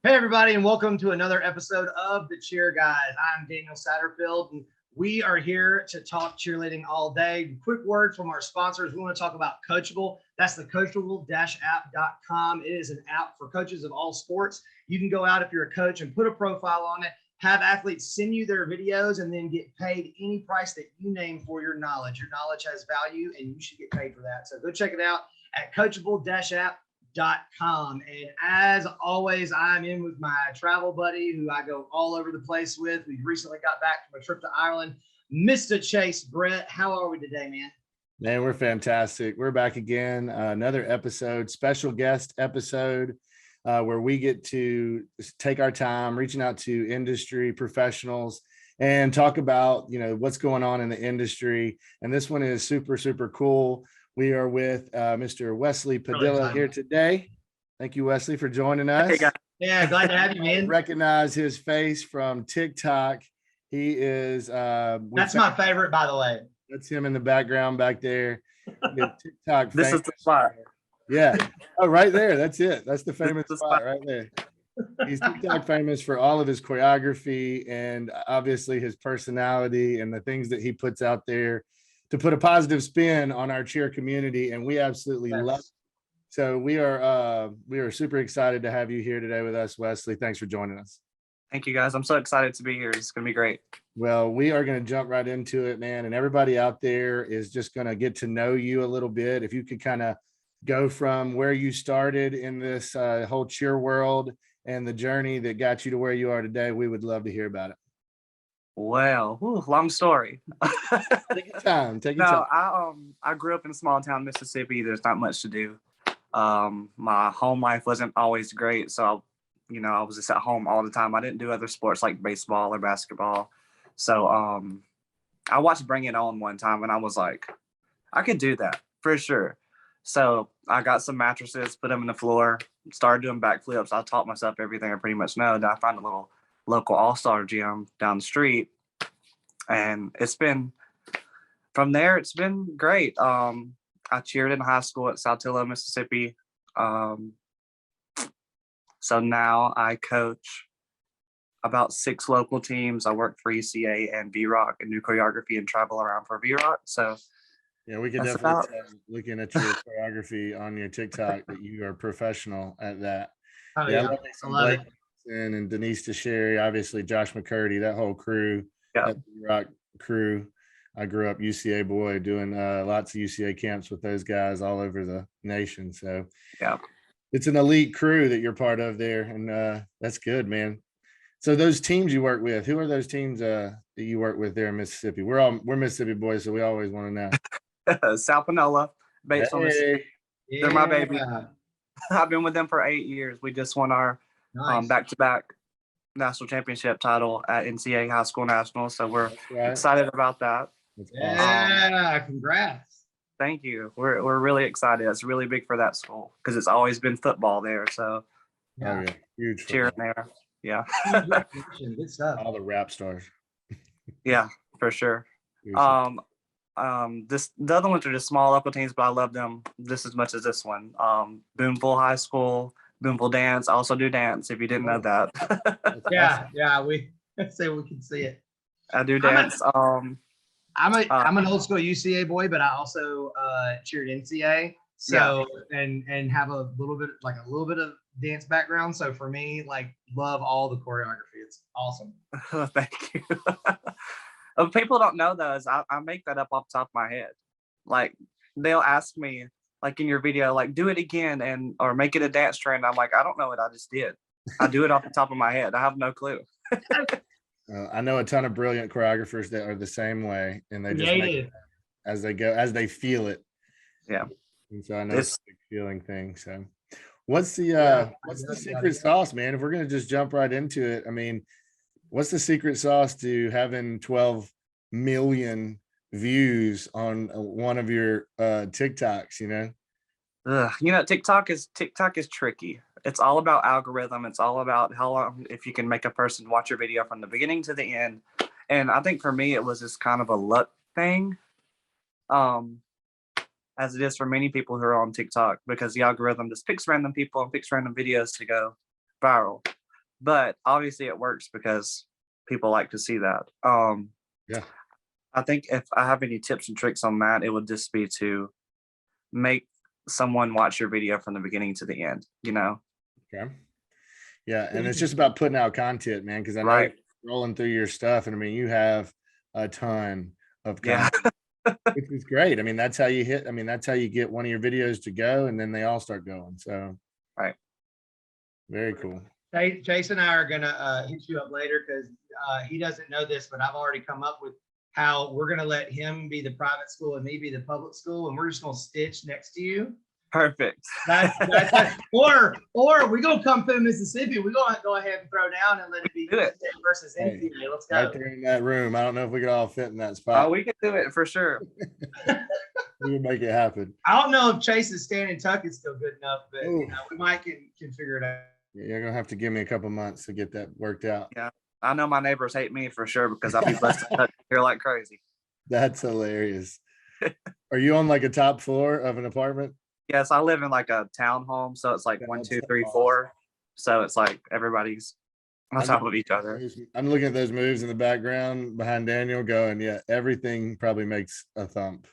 Hey, everybody, and welcome to another episode of The Cheer Guys. I'm Daniel Satterfield, and we are here to talk cheerleading all day. Quick word from our sponsors. We want to talk about Coachable. That's the coachable-app.com. It is an app for coaches of all sports. You can go out if you're a coach and put a profile on it, have athletes send you their videos, and then get paid any price that you name for your knowledge. Your knowledge has value, and you should get paid for that. So go check it out at coachable-app.com. And as always, I'm in with my travel buddy who I go all over the place with. We recently got back from a trip to Ireland. Mr. Chase Brett, how are we today, man? Man, we're fantastic. We're back again. Another episode, special guest episode, where we get to take our time reaching out to industry professionals and talk about, what's going on in the industry. And this one is super, super cool. We are with Mr. Wesley Padilla here today. Thank you, Wesley, for joining us. Hey, guys. Yeah, glad to have you, man. Recognize his face from TikTok. He is. That's my favorite, by the way. That's him in the background back there. TikTok. This is the spot. Yeah. Oh, right there. That's it. That's the famous spot right there. He's TikTok famous for all of his choreography and obviously his personality and the things that he puts out there to put a positive spin on our cheer community, and we absolutely love it. So we are super excited to have you here today with us, Wesley. Thanks for joining us. Thank you, guys. I'm so excited to be here. It's going to be great. Well, we are going to jump right into it, man. And everybody out there is just going to get to know you a little bit. If you could kind of go from where you started in this whole cheer world and the journey that got you to where you are today, we would love to hear about it. Well, long story. Take your time. Take your time. I grew up in small town Mississippi. There's not much to do. My home life wasn't always great, so I was just at home all the time. I didn't do other sports like baseball or basketball. So I watched Bring It On one time, and I was like, I could do that for sure. So I got some mattresses, put them in the floor, started doing backflips. I taught myself everything I pretty much know. Then I found a little local all-star gym down the street, and from there it's been great. I cheered in high school at Saltillo, Mississippi. So now I coach about 6 local teams. I work for ECA and VROC and do choreography and travel around for VROC. So yeah, we can definitely tell, looking at your choreography on your TikTok, that you are professional at that. Oh, yeah. I love it. And Denise DeSherry, obviously Josh McCurdy, that whole crew, that rock crew. I grew up UCA boy, doing lots of UCA camps with those guys all over the nation. So yeah, it's an elite crew that you're part of there, and that's good, man. So those teams you work with, who are those teams that you work with there in Mississippi? We're Mississippi boys, so we always want to know. Sal Panola, based on Mississippi. Yeah. They're my baby. I've been with them for 8 years. We just won our back-to-back national championship title at NCAA High School Nationals, so we're excited about that. Yeah, congrats. Thank you. We're really excited. It's really big for that school because it's always been football there. So yeah, huge cheering there. Yeah. Good stuff. All the rap stars. Yeah, for sure. The other ones are just small local teams, but I love them just as much as this one. Boonville High School, Boonville Dance. I also do dance, if you didn't know that. Yeah, we say we can see it. I do dance. I'm an old school UCA boy, but I also cheered NCAA. So and have a little bit of dance background. So for me, love all the choreography. It's awesome. Thank you. People don't know though, is I make that up off the top of my head. Like they'll ask me, like in your video, like do it again or make it a dance trend. I'm like, I don't know what I just did. I do it off the top of my head. I have no clue. I know a ton of brilliant choreographers that are the same way, and they just make it as they go, as they feel it. Yeah. And so I know it's a big feeling thing. So what's the secret sauce, man? If we're going to just jump right into it, I mean, what's the secret sauce to having 12 million views on one of your TikToks, TikTok is tricky. It's all about algorithm. It's all about how long, if you can make a person watch your video from the beginning to the end. And I think for me, it was just kind of a luck thing, as it is for many people who are on TikTok, because the algorithm just picks random people and picks random videos to go viral. but obviously it works because people like to see that. Yeah. I think if I have any tips and tricks on that, it would just be to make someone watch your video from the beginning to the end, you know? Okay. Yeah. And it's just about putting out content, man. Cause I know Right. you're rolling through your stuff. And I mean, you have a ton of Yeah. content, which is great. I mean, that's how you that's how you get one of your videos to go and then they all start going. So Right. very cool. Hey, Jason and I are gonna hit you up later because he doesn't know this, but I've already come up with how we're gonna let him be the private school and me be the public school, and we're just gonna stitch next to you. Perfect. Or we gonna come through Mississippi. We're gonna go ahead and throw down and let it be Do it. versus Hey, NCAA. Let's go. Right there in that room. I don't know if we could all fit in that spot. Oh, we can do it for sure. We can make it happen. I don't know if Chase's standing tuck is still good enough, but Ooh. you know, we might can figure it out. You're gonna have to give me a couple months to get that worked out. Yeah. I know my neighbors hate me for sure because I'll be busting here like crazy. That's hilarious. Are you on like a top floor of an apartment? Yes, I live in like a townhome, so it's like one, That's two, three, awesome. four. So it's like everybody's on top of each other. I'm looking at those moves in the background behind Daniel going, yeah, everything probably makes a thump.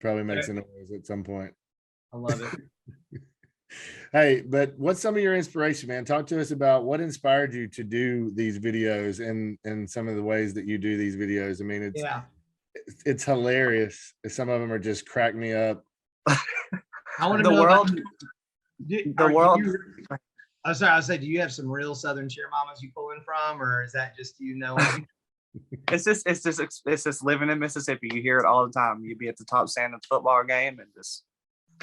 Probably makes a noise at some point. I love it. Hey, but what's some of your inspiration, man? Talk to us about what inspired you to do these videos and some of the ways that you do these videos. I mean, it's hilarious. Some of them are just crack me up. I want to The know world. the world. I'm sorry. I was saying, do you have some real Southern cheer mamas you pulling from, or is that just you know? It's just living in Mississippi. You hear it all the time. You'd be at the top stand of the football game, and just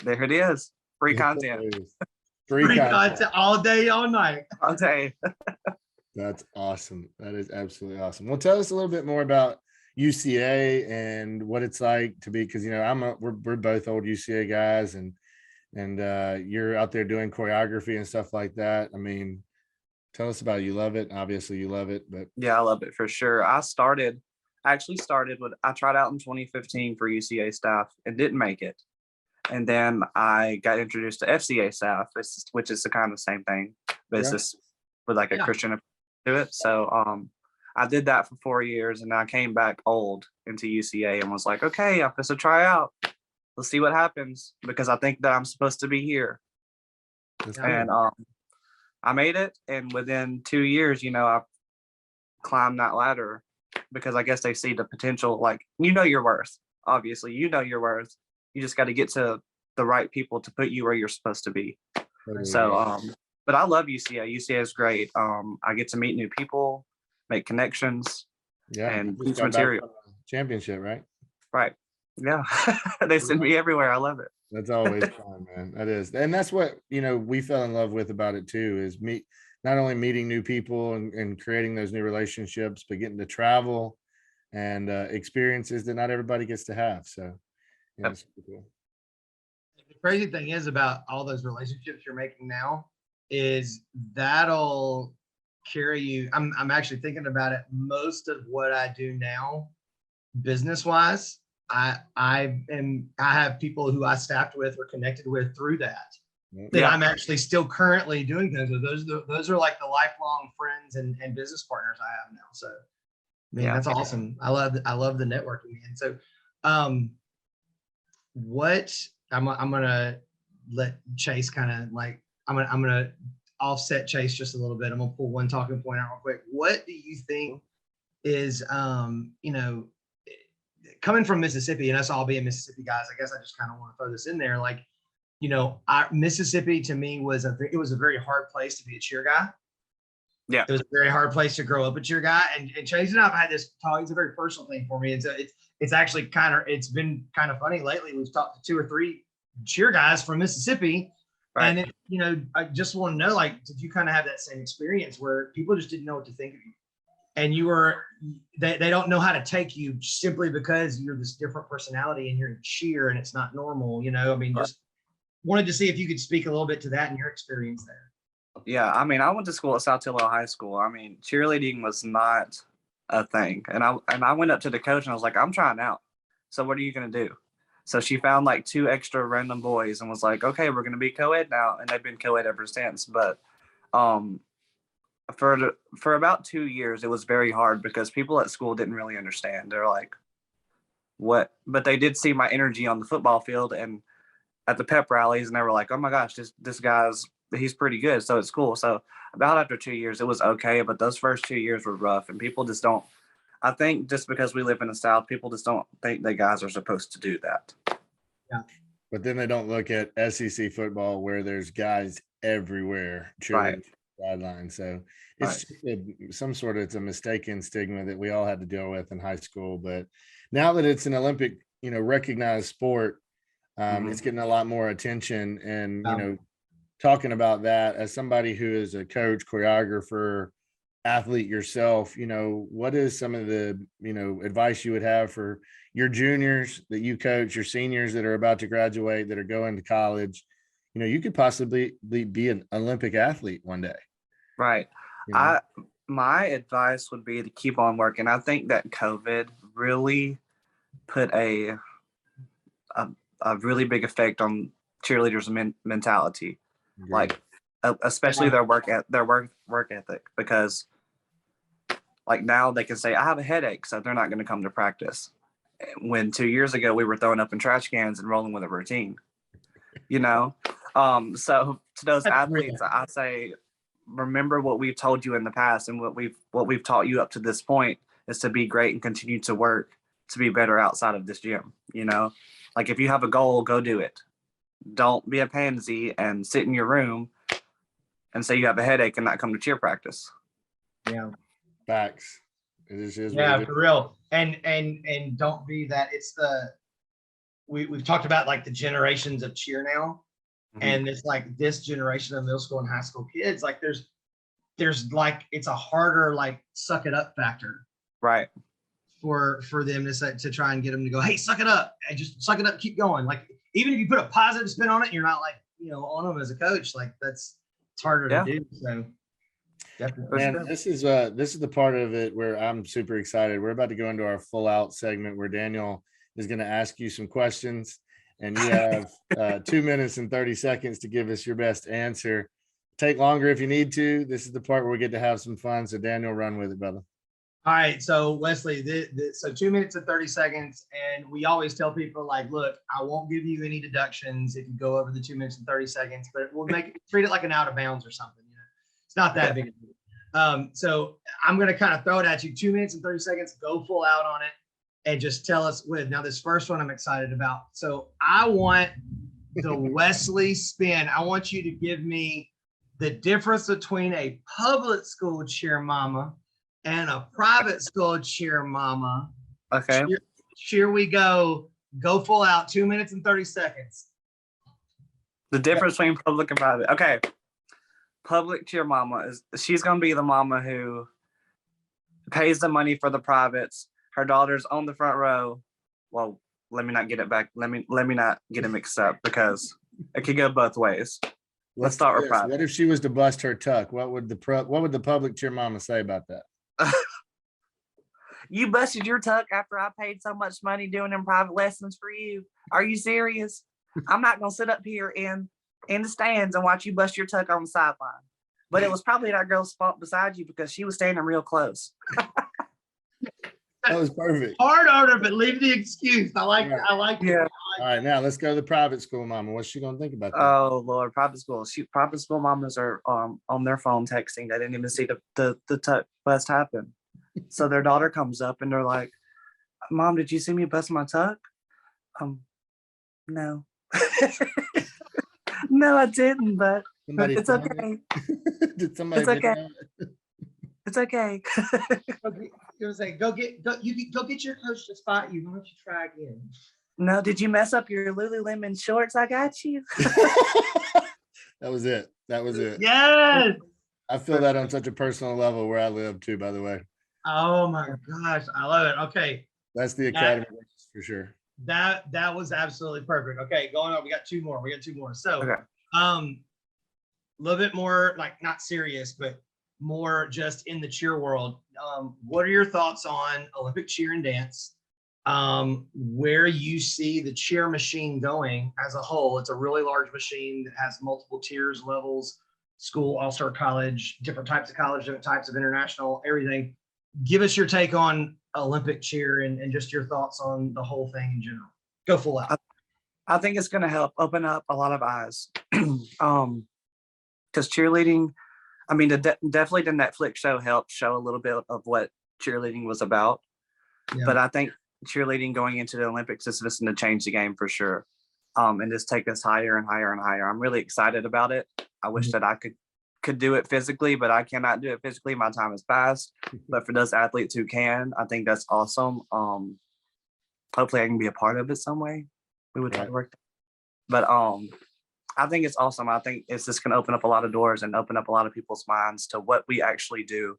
there it is, free content. Free content all day, all night. I'll tell you. That's awesome. That is absolutely awesome. Well, tell us a little bit more about UCA and what it's like to be, because you know we're both old UCA guys, and you're out there doing choreography and stuff like that. I mean, tell us about it. You love it. Obviously, you love it, but Yeah, I love it for sure. I actually started with, I tried out in 2015 for UCA staff and didn't make it. And then I got introduced to FCA staff, which is the kind of same thing, but it's just with like a Christian approach to it. So I did that for 4 years, and I came back old into UCA and was like, okay, I'm supposed to try out. Let's see what happens, because I think that I'm supposed to be here. And I made it, and within 2 years, you know, I climbed that ladder because I guess they see the potential. Like, you know your worth. Obviously, you know your worth. You just got to get to the right people to put you where you're supposed to be. So, but I love UCA. UCA is great. I get to meet new people, make connections, and teach material. Championship, right? Right. Yeah. They send me everywhere. I love it. That's always fun, man. That is. And that's what, you know, we fell in love with about it too, is not only meeting new people and creating those new relationships, but getting to travel and experiences that not everybody gets to have. So yeah, it's cool. The crazy thing is about all those relationships you're making now is that'll carry you. I'm actually thinking about it. Most of what I do now, business wise, I have people who I staffed with or connected with through that. That I'm actually still currently doing things with. Those are like the lifelong friends and business partners I have now. So man, that's awesome. I love the networking. And so what I'm gonna let Chase kind of like, I'm gonna offset Chase just a little bit. I'm gonna pull one talking point out real quick. What do you think is you know, coming from Mississippi, and us all being Mississippi guys, I guess I just kind of want to throw this in there. Like, you know, Mississippi to me was a very hard place to be a cheer guy. Yeah, it was a very hard place to grow up a cheer guy. And Chase and I've had this talk. It's a very personal thing for me. It's actually it's been kind of funny lately. We've talked to 2 or 3 cheer guys from Mississippi, and you know, I just want to know, like, did you kind of have that same experience where people just didn't know what to think of you? And they don't know how to take you simply because you're this different personality and you're in cheer and it's not normal, you know? I mean, just wanted to see if you could speak a little bit to that and your experience there. Yeah, I mean, I went to school at South Tillow High School. I mean, cheerleading was not a thing. And I went up to the coach and I was like, I'm trying out. So what are you going to do? So she found like 2 extra random boys and was like, okay, we're going to be co-ed now. And they've been co-ed ever since. But for about 2 years, it was very hard because people at school didn't really understand. They're like, what? But they did see my energy on the football field and at the pep rallies, and they were like, oh my gosh, this guy's, he's pretty good. So it's cool. So about after 2 years, it was okay. But those first 2 years were rough, and people just don't, I think just because we live in the South, people just don't think that guys are supposed to do that. Yeah. But then they don't look at SEC football where there's guys everywhere cheering sideline. So it's some sort of, it's a mistaken stigma that we all had to deal with in high school. But now that it's an Olympic, recognized sport, it's getting a lot more attention. And, talking about that as somebody who is a coach, choreographer, athlete yourself, what is some of the, advice you would have for your juniors that you coach, your seniors that are about to graduate, that are going to college? You could possibly be an Olympic athlete one day. Right. My advice would be to keep on working. I think that COVID really put a really big effect on cheerleaders' mentality, like especially their work ethic, because like now they can say, I have a headache, so they're not going to come to practice. When 2 years ago we were throwing up in trash cans and rolling with a routine, so to those athletes, I say, remember what we've told you in the past, and what we've taught you up to this point is to be great and continue to work to be better outside of this gym. Like if you have a goal, go do it. Don't be a pansy and sit in your room and say you have a headache and not come to cheer practice. Yeah. Facts. It is for real. And don't be that. It's we've talked about like the generations of cheer now. And it's like this generation of middle school and high school kids, like there's like, it's a harder, like, suck it up factor. Right. For them to try and get them to go, hey, suck it up, and just suck it up, keep going. Like, even if you put a positive spin on it, you're not like, on them as a coach, like it's harder to do. So definitely. Man, this is the part of it where I'm super excited. We're about to go into our full out segment where Daniel is going to ask you some questions, and you have 2 minutes and 30 seconds to give us your best answer. Take longer if you need to. This is the part where we get to have some fun. So Daniel, run with it, brother. All right. So Wesley, so 2 minutes and 30 seconds. And we always tell people, like, look, I won't give you any deductions if you go over the 2 minutes and 30 seconds, but we'll treat it like an out of bounds or something. It's not that big. So I'm going to kind of throw it at you. 2 minutes and 30 seconds, go full out on it. And just tell us now this first one I'm excited about. So I want the Wesley spin. I want you to give me the difference between a public school cheer mama and a private school cheer mama. Okay. Here we go. Go full out. 2 minutes and 30 seconds. The difference between public and private. Okay. Public cheer mama she's going to be the mama who pays the money for the privates. Her daughter's on the front row. Well, let me not get it back. Let me not get it mixed up, because it could go both ways. Let's start with private. What if she was to bust her tuck? What would the public cheer mama say about that? You busted your tuck after I paid so much money doing them private lessons for you. Are you serious? I'm not gonna sit up here in the stands and watch you bust your tuck on the sideline. But it was probably that girl's fault beside you, because she was standing real close. That was perfect. Hard on her, but leave the excuse. I like it. All right, now let's go to the private school mama. What's she gonna think about that? Oh Lord, private school. Private school mamas are on their phone texting. They didn't even see the tuck bust happen. So their daughter comes up and they're like, Mom, did you see me bust my tuck? No. No, I didn't, but it's okay. Did somebody? It's okay. It's okay. It was like, go get your coach to spot you. Why don't you try again? No, did you mess up your Lululemon shorts? I got you. That was it. Yes. I feel that on such a personal level where I live too, by the way. Oh my gosh, I love it. Okay. That's the academy for sure. That was absolutely perfect. Okay, going on. We got two more. So okay. A little bit more, like, not serious, but more just in the cheer world. What are your thoughts on Olympic cheer and dance? Where you see the cheer machine going as a whole? It's a really large machine that has multiple tiers, levels. school, all-star college, different types of college, different types of international, everything. Give us your take on Olympic cheer and just your thoughts on the whole thing in general. Go full out. I think it's going to help open up a lot of eyes. Because cheerleading, I mean, definitely the Netflix show helped show a little bit of what cheerleading was about. Yeah. But I think cheerleading going into the Olympics is just going to change the game for sure. And just take us higher and higher and higher. I'm really excited about it. I wish that I could do it physically, but I cannot do it physically. My time has passed. But for those athletes who can, I think that's awesome. Hopefully I can be a part of it some way. We would try to work. But I think it's awesome. I think it's just going to open up a lot of doors and open up a lot of people's minds to what we actually do.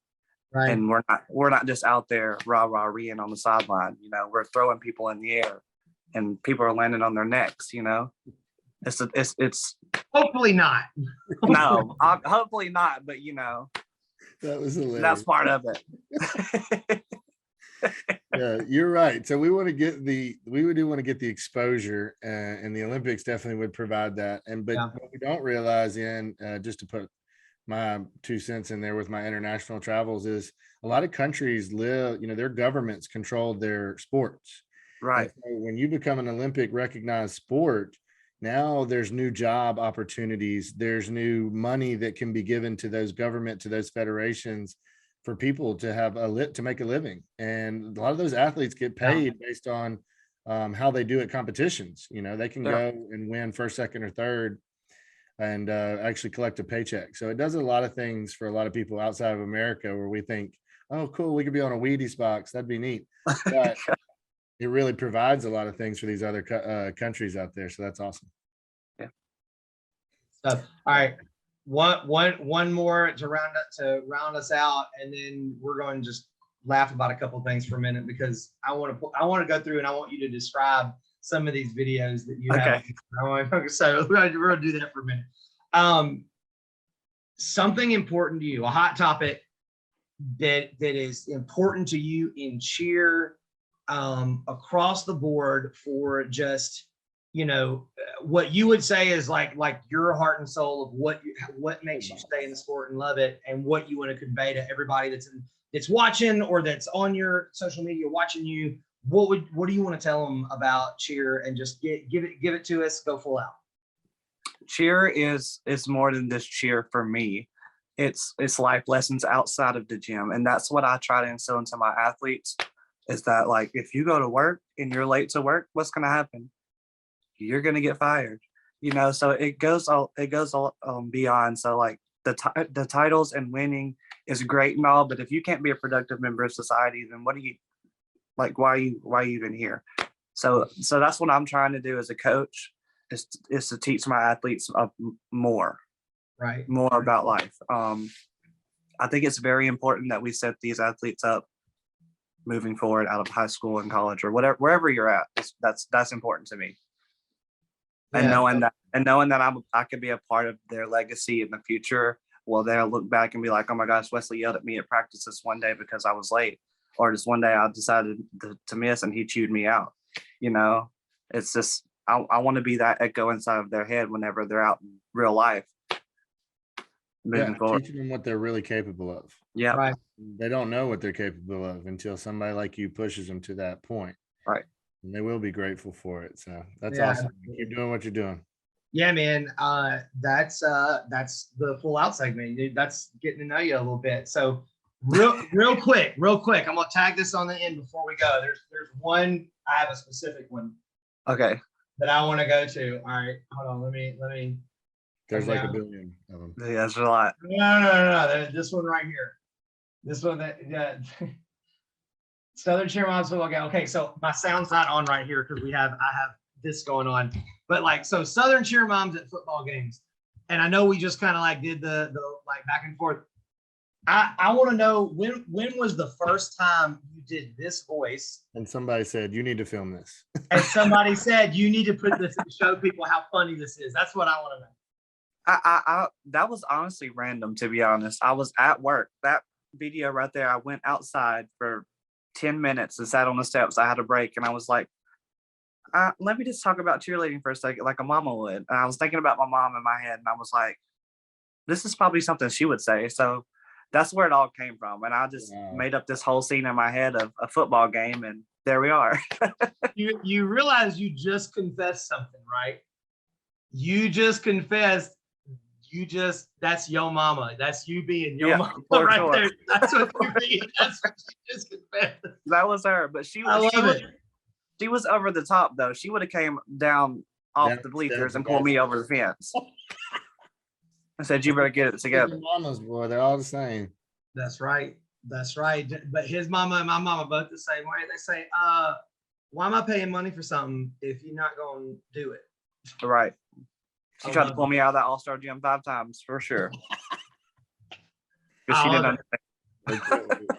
Right. And we're not just out there rah-rah-reeing on the sideline. You know, we're throwing people in the air and people are landing on their necks, you know. It's hopefully not. No, hopefully not, but you know, That was hilarious. that's part of it. Yeah, you're right. So we do want to get the exposure, and the Olympics definitely would provide that. But what we don't realize just to put my 2 cents in there with my international travels, is a lot of countries live, their governments control their sports. Right. So when you become an Olympic recognized sport, now there's new job opportunities. There's new money that can be given to those government, to those federations, for people to have to make a living. And a lot of those athletes get paid based on how they do at competitions. They can go and win first, second, or third and actually collect a paycheck. So it does a lot of things for a lot of people outside of America, where we think, oh, cool, we could be on a Wheaties box. That'd be neat. But it really provides a lot of things for these other countries out there. So that's awesome. Yeah. So, all right. One more to round us out, and then we're going to just laugh about a couple of things for a minute, because I want to go through and I want you to describe some of these videos that you have. So we're going to do that for a minute. Something important to you, a hot topic that is important to you in cheer, across the board, for just, what you would say is like your heart and soul of what makes you stay in the sport and love it, and what you want to convey to everybody that's watching or that's on your social media watching you. What do you want to tell them about cheer, and just give it to us, go full out. Cheer is more than just cheer for me. It's life lessons outside of the gym. And that's what I try to instill into my athletes, is that, like, if you go to work and you're late to work, what's going to happen? You're going to get fired, so it goes beyond. So like the titles and winning is great and all, but if you can't be a productive member of society, then what do you, like, why are you even here? So that's what I'm trying to do as a coach, is to teach my athletes more about life. I think it's very important that we set these athletes up moving forward out of high school and college or wherever you're at. That's important to me. And knowing that I could be a part of their legacy in the future, well, they'll look back and be like, oh my gosh, Wesley yelled at me at practice this one day because I was late, or just one day I decided to miss and he chewed me out. It's just, I want to be that echo inside of their head whenever they're out in real life. Moving forward. Teaching them what they're really capable of. Yeah. Right. They don't know what they're capable of until somebody like you pushes them to that point. Right. And they will be grateful for it. So that's awesome. Keep doing what you're doing. Yeah, man. That's the full out segment. Dude, that's getting to know you a little bit. So real quick, I'm gonna tag this on the end before we go. There's one, I have a specific one. Okay. That I want to go to. All right, hold on. Let me. There's like a billion of them. Yeah, that's a lot. No. This one right here. This one Southern Cheer Moms football game. Okay, so my sound's not on right here because I have this going on. But so Southern Cheer Moms at football games, and I know we just kind of like did the like back and forth. I want to know when was the first time you did this voice? And somebody said, you need to film this. And somebody said, you need to put this and show people how funny this is. That's what I want to know. I that was honestly random, to be honest. I was at work. That video right there, I went outside for 10 minutes and sat on the steps. I had a break and I was like, let me just talk about cheerleading for a second, like a mama would. And I was thinking about my mom in my head, and I was like, this is probably something she would say. So that's where it all came from. And I just made up this whole scene in my head of a football game, and there we are. You realize you just confessed something, right? You just confessed. That's your mama. That's you being your mama right sure. There. That's what you being. That's what you just confessed. That was her, but she was over the top though. She would have came down off the bleachers and pulled me over the fence. I said, "You better get it together." Mamas, boy, they're all the same. That's right. That's right. But his mama and my mama both the same way. They say, why am I paying money for something if you're not going to do it? Right. She tried to pull me out of that all-star gym 5 times for sure. Because she didn't understand.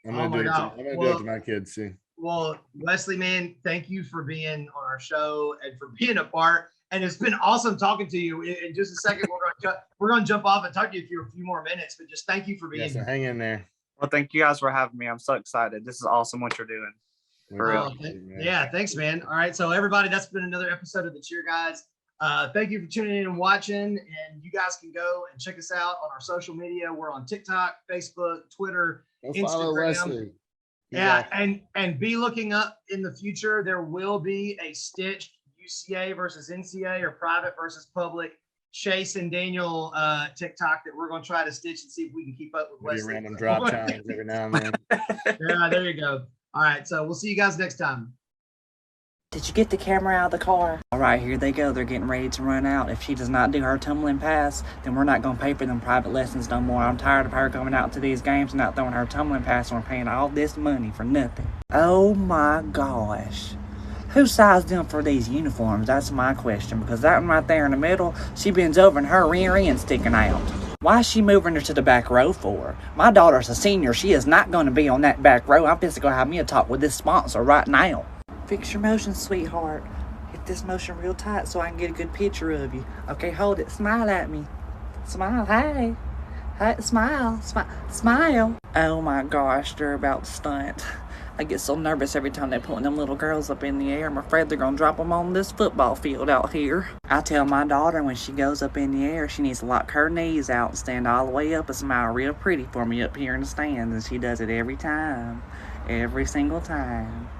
I'm going to do it to my kids, see. Well, Wesley, man, thank you for being on our show and for being a part. And it's been awesome talking to you. In just a second, we're going to jump off and talk to you for a few more minutes. But just thank you for being here. Hang in there. Well, thank you guys for having me. I'm so excited. This is awesome what you're doing. For real. Yeah, thanks, man. All right, so everybody, that's been another episode of the Cheer Guys. Thank you for tuning in and watching. And you guys can go and check us out on our social media. We're on TikTok, Facebook, Twitter, Instagram. Yeah, and be looking up in the future. There will be a stitched UCA versus NCA or private versus public Chase and Daniel TikTok that we're going to try to stitch and see if we can keep up with Wesley. Random drop times every now and then. Yeah, there you go. All right, so we'll see you guys next time. Did you get the camera out of the car? All right, here they go. They're getting ready to run out. If she does not do her tumbling pass, then we're not going to pay for them private lessons no more. I'm tired of her coming out to these games and not throwing her tumbling pass, and we're paying all this money for nothing. Oh my gosh. Who sized them for these uniforms? That's my question, because that one right there in the middle, she bends over and her rear end's sticking out. Why is she moving her to the back row for? My daughter's a senior. She is not going to be on that back row. I'm just going to have me a talk with this sponsor right now. Fix your motion, sweetheart. Hit this motion real tight so I can get a good picture of you. Okay, hold it. Smile at me. Smile. Hey. Hey, smile. Smile. Oh my gosh, they're about to stunt. I get so nervous every time they're pulling them little girls up in the air. I'm afraid they're going to drop them on this football field out here. I tell my daughter when she goes up in the air, she needs to lock her knees out and stand all the way up and smile real pretty for me up here in the stands. And she does it every time. Every single time.